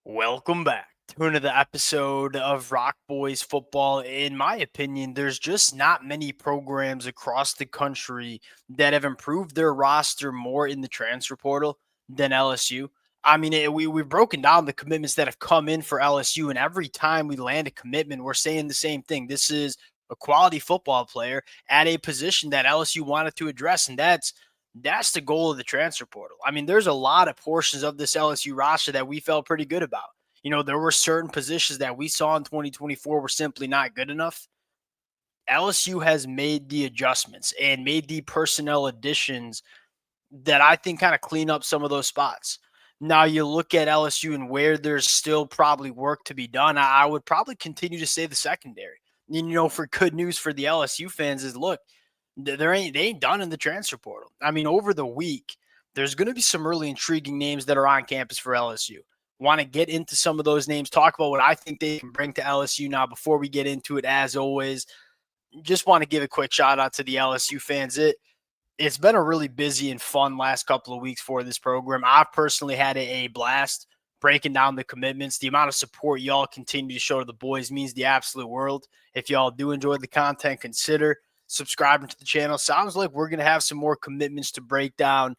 Welcome back to another episode of Rock Boys Football. In my opinion, there's just not many programs across the country that have improved their roster more in the transfer portal than LSU. I mean, we've broken down the commitments that have come in for LSU, and every time we land a commitment, we're saying the same thing. This is a quality football player at a position that LSU wanted to address, and that's the goal of the transfer portal. I mean, there's a lot of portions of this LSU roster that we felt pretty good about. There were certain positions that we saw in 2024 were simply not good enough. LSU has made the adjustments and made the personnel additions that I think kind of clean up some of those spots. Now you look at LSU and where there's still probably work to be done. I would probably continue to say the secondary. And, for good news for the LSU fans is look, they ain't done in the transfer portal. I mean, over the week, there's going to be some really intriguing names that are on campus for LSU. Want to get into some of those names, talk about what I think they can bring to LSU. Now, before we get into it, as always, just want to give a quick shout out to the LSU fans. It's been a really busy and fun last couple of weeks for this program. I've personally had a blast breaking down the commitments. The amount of support y'all continue to show to the boys means the absolute world. If y'all do enjoy the content, consider subscribing to the channel. Sounds like we're going to have some more commitments to break down,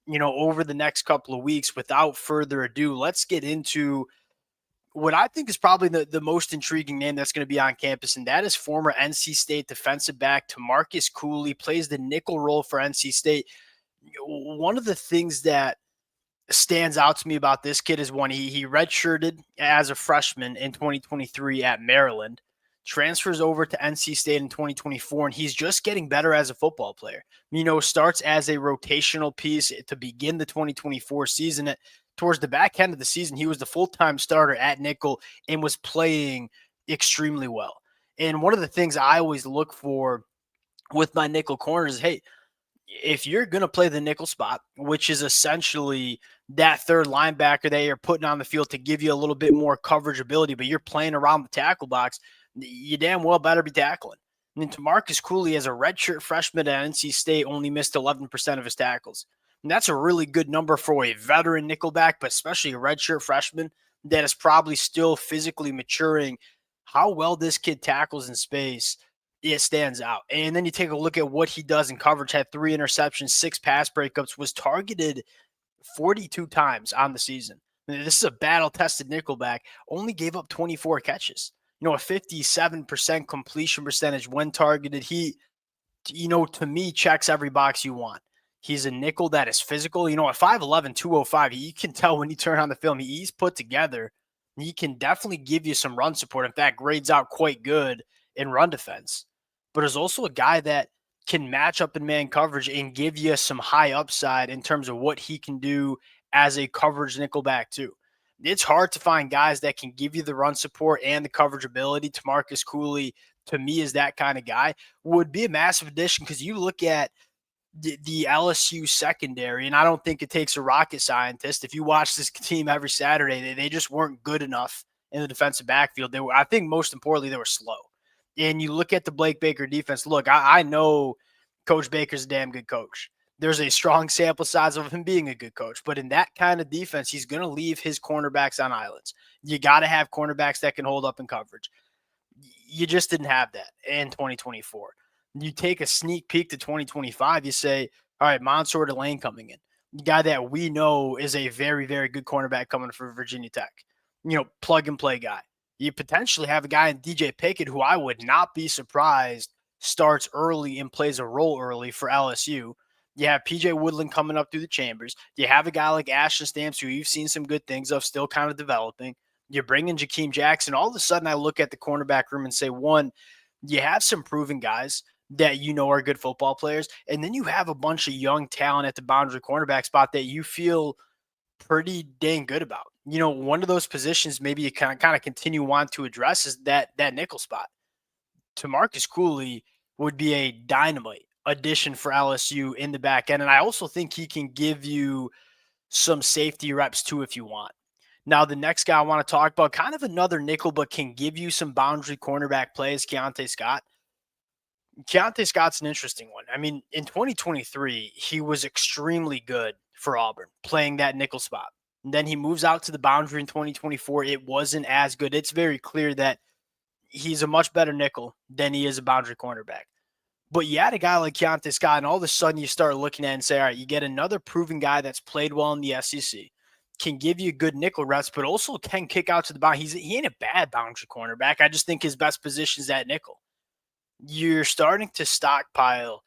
over the next couple of weeks. Without further ado, let's get into what I think is probably the most intriguing name that's going to be on campus, and that is former NC State defensive back Tamarcus Cooley. Plays the nickel role for NC State. One of the things that stands out to me about this kid is one, he redshirted as a freshman in 2023 at Maryland, transfers over to NC State in 2024, and he's just getting better as a football player. Starts as a rotational piece to begin the 2024 season. Towards the back end of the season, he was the full-time starter at nickel and was playing extremely well. And one of the things I always look for with my nickel corners is, hey, if you're going to play the nickel spot, which is essentially that third linebacker that you're putting on the field to give you a little bit more coverage ability, but you're playing around the tackle box, you damn well better be tackling. And then Tamarcus Cooley, as a redshirt freshman at NC State, only missed 11% of his tackles. And that's a really good number for a veteran nickelback, but especially a redshirt freshman that is probably still physically maturing. How well this kid tackles in space, it stands out. And then you take a look at what he does in coverage. Had 3 interceptions, 6 pass breakups, was targeted 42 times on the season. This is a battle-tested nickelback. Only gave up 24 catches. A 57% completion percentage when targeted. He, to me, checks every box you want. He's a nickel that is physical. At 5'11", 205, you can tell when you turn on the film, he's put together. He can definitely give you some run support. In fact, grades out quite good in run defense. But is also a guy that can match up in man coverage and give you some high upside in terms of what he can do as a coverage nickelback too. It's hard to find guys that can give you the run support and the coverage ability. Tamarcus Cooley, to me, is that kind of guy. Would be a massive addition because you look at the LSU secondary, and I don't think it takes a rocket scientist. If you watch this team every Saturday, they just weren't good enough in the defensive backfield. I think most importantly, they were slow. And you look at the Blake Baker defense. Look, I know Coach Baker's a damn good coach. There's a strong sample size of him being a good coach. But in that kind of defense, he's going to leave his cornerbacks on islands. You got to have cornerbacks that can hold up in coverage. You just didn't have that in 2024. You take a sneak peek to 2025, you say, all right, Mansour Delane coming in. The guy that we know is a very, very good cornerback coming from Virginia Tech. Plug and play guy. You potentially have a guy in DJ Pickett who I would not be surprised starts early and plays a role early for LSU. You have PJ Woodland coming up through the chambers. You have a guy like Ashton Stamps who you've seen some good things of, still kind of developing. You bring in Jakeem Jackson. All of a sudden, I look at the cornerback room and say, one, you have some proven guys that are good football players, and then you have a bunch of young talent at the boundary cornerback spot that you feel pretty dang good about. One of those positions maybe you kind of continue on to address is that nickel spot. Tamarcus Cooley would be a dynamite addition for LSU in the back end, and I also think he can give you some safety reps too if you want. Now, the next guy I want to talk about, kind of another nickel, but can give you some boundary cornerback plays, Keante Scott. Keante Scott's an interesting one. I mean, in 2023, he was extremely good for Auburn, playing that nickel spot. And then he moves out to the boundary in 2024. It wasn't as good. It's very clear that he's a much better nickel than he is a boundary cornerback. But you had a guy like Keante Scott, and all of a sudden you start looking at it and say, all right, you get another proven guy that's played well in the SEC, can give you good nickel reps, but also can kick out to the boundary. He ain't a bad boundary cornerback. I just think his best position is at nickel. You're starting to stockpile,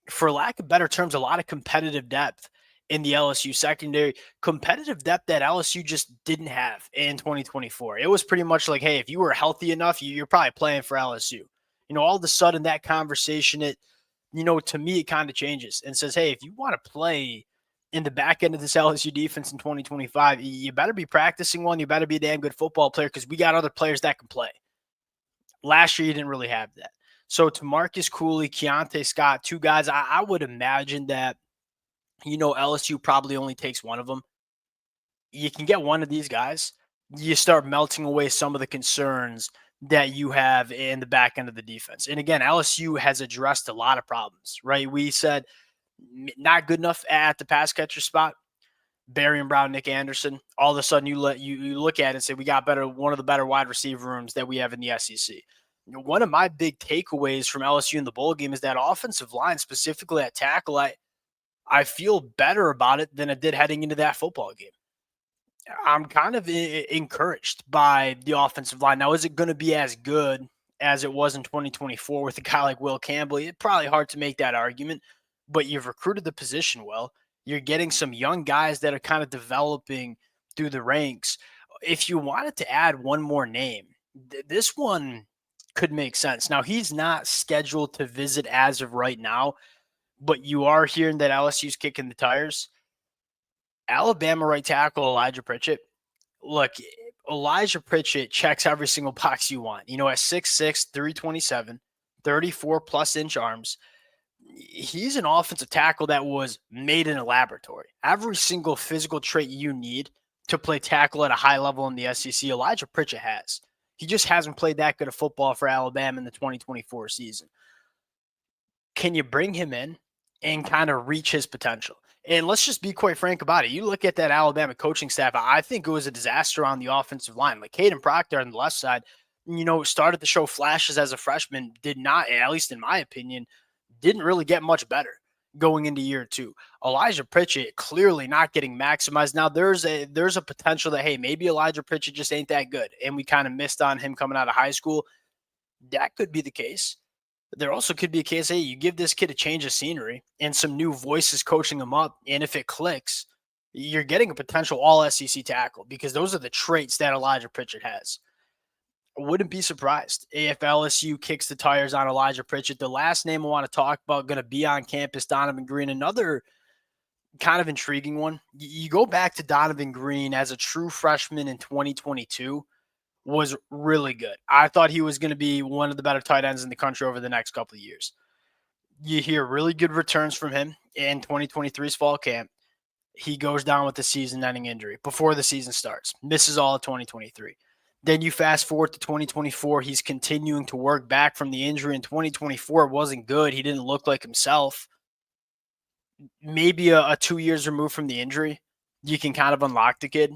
for lack of better terms, a lot of competitive depth in the LSU secondary, competitive depth that LSU just didn't have in 2024. It was pretty much like, hey, if you were healthy enough, you're probably playing for LSU. All of a sudden that conversation, to me, it kind of changes and says, hey, if you want to play in the back end of this LSU defense in 2025, you better be practicing one. You better be a damn good football player because we got other players that can play. Last year, you didn't really have that. So to Marcus Cooley, Keante Scott, two guys, I would imagine that, LSU probably only takes one of them. You can get one of these guys, you start melting away some of the concerns that you have in the back end of the defense. And again, LSU has addressed a lot of problems, right? We said not good enough at the pass catcher spot. Barry Brown, Nick Anderson. All of a sudden, you look at it and say we got one of the better wide receiver rooms that we have in the SEC. One of my big takeaways from LSU in the bowl game is that offensive line, specifically at tackle. I feel better about it than I did heading into that football game. I'm kind of encouraged by the offensive line. Now, is it going to be as good as it was in 2024 with a guy like Will Campbell? It's probably hard to make that argument, but you've recruited the position well. You're getting some young guys that are kind of developing through the ranks. If you wanted to add one more name, this one could make sense. Now, he's not scheduled to visit as of right now, but you are hearing that LSU's kicking the tires. Alabama right tackle Elijah Pritchard. Look, Elijah Pritchard checks every single box you want. At 6'6", 327, 34-plus inch arms. He's an offensive tackle that was made in a laboratory. Every single physical trait you need to play tackle at a high level in the SEC, Elijah Pritchard has. He just hasn't played that good of football for Alabama in the 2024 season. Can you bring him in and kind of reach his potential? And let's just be quite frank about it. You look at that Alabama coaching staff, I think it was a disaster on the offensive line. Like Caden Proctor on the left side, started to show flashes as a freshman, did not, at least in my opinion, didn't really get much better going into year two. Elijah Pritchard clearly not getting maximized. Now there's a potential that, hey, maybe Elijah Pritchard just ain't that good, and we kind of missed on him coming out of high school. That could be the case. There also could be a case, hey, you give this kid a change of scenery and some new voices coaching him up, and if it clicks, you're getting a potential all-SEC tackle because those are the traits that Elijah Pritchard has. I wouldn't be surprised if LSU kicks the tires on Elijah Pritchard. The last name I want to talk about going to be on campus, Donovan Green, another kind of intriguing one. You go back to Donovan Green as a true freshman in 2022. Was really good. I thought he was going to be one of the better tight ends in the country over the next couple of years. You hear really good returns from him in 2023's fall camp. He goes down with the season-ending injury before the season starts. Misses all of 2023. Then you fast forward to 2024. He's continuing to work back from the injury. In 2024, it wasn't good. He didn't look like himself. Maybe a 2 years removed from the injury, you can kind of unlock the kid.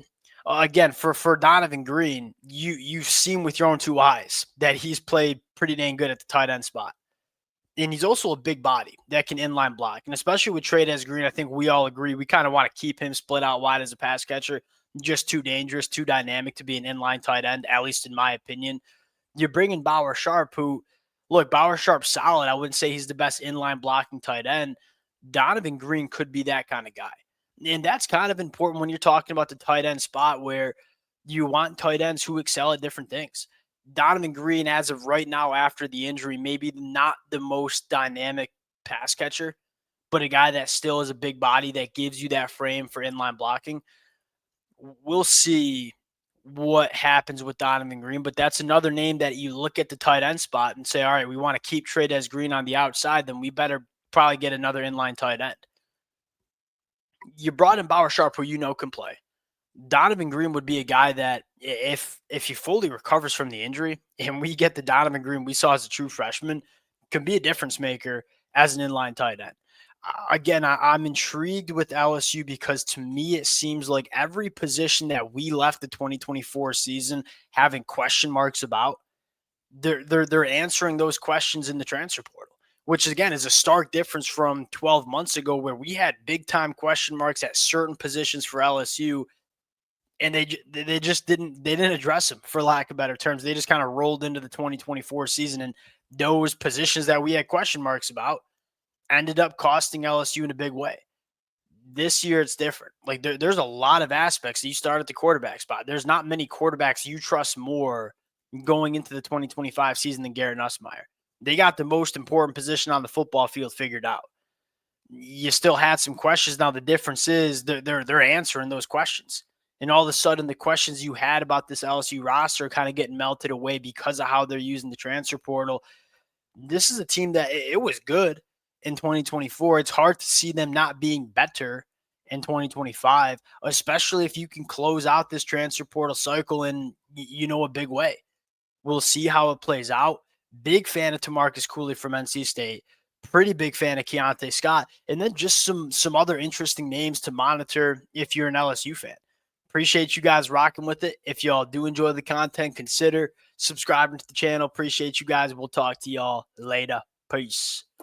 Again, for Donovan Green, you've seen with your own two eyes that he's played pretty dang good at the tight end spot. And he's also a big body that can inline block. And especially with Keante Green, I think we all agree we kind of want to keep him split out wide as a pass catcher. Just too dangerous, too dynamic to be an inline tight end, at least in my opinion. You're bringing Bauer Sharp, Bauer Sharp's solid. I wouldn't say he's the best inline blocking tight end. Donovan Green could be that kind of guy. And that's kind of important when you're talking about the tight end spot where you want tight ends who excel at different things. Donovan Green, as of right now after the injury, maybe not the most dynamic pass catcher, but a guy that still is a big body that gives you that frame for inline blocking. We'll see what happens with Donovan Green, but that's another name that you look at the tight end spot and say, all right, we want to keep Keante Green on the outside, then we better probably get another inline tight end. You brought in Bauer Sharp, who can play. Donovan Green would be a guy that if he fully recovers from the injury and we get the Donovan Green we saw as a true freshman, can be a difference maker as an inline tight end. Again, I'm intrigued with LSU because to me it seems like every position that we left the 2024 season having question marks about, they're answering those questions in the transfer portal, which again is a stark difference from 12 months ago where we had big time question marks at certain positions for LSU, and they just didn't address them, for lack of better terms. They just kind of rolled into the 2024 season, and those positions that we had question marks about ended up costing LSU in a big way. This year it's different. Like there's a lot of aspects. You start at the quarterback spot. There's not many quarterbacks you trust more going into the 2025 season than Garrett Nussmeier. They got the most important position on the football field figured out. You still had some questions. Now the difference is they're answering those questions. And all of a sudden, the questions you had about this LSU roster are kind of getting melted away because of how they're using the transfer portal. This is a team that it was good in 2024. It's hard to see them not being better in 2025, especially if you can close out this transfer portal cycle in a big way. We'll see how it plays out. Big fan of Tamarcus Cooley from NC State. Pretty big fan of Keante Scott. And then just some other interesting names to monitor if you're an LSU fan. Appreciate you guys rocking with it. If y'all do enjoy the content, consider subscribing to the channel. Appreciate you guys. We'll talk to y'all later. Peace.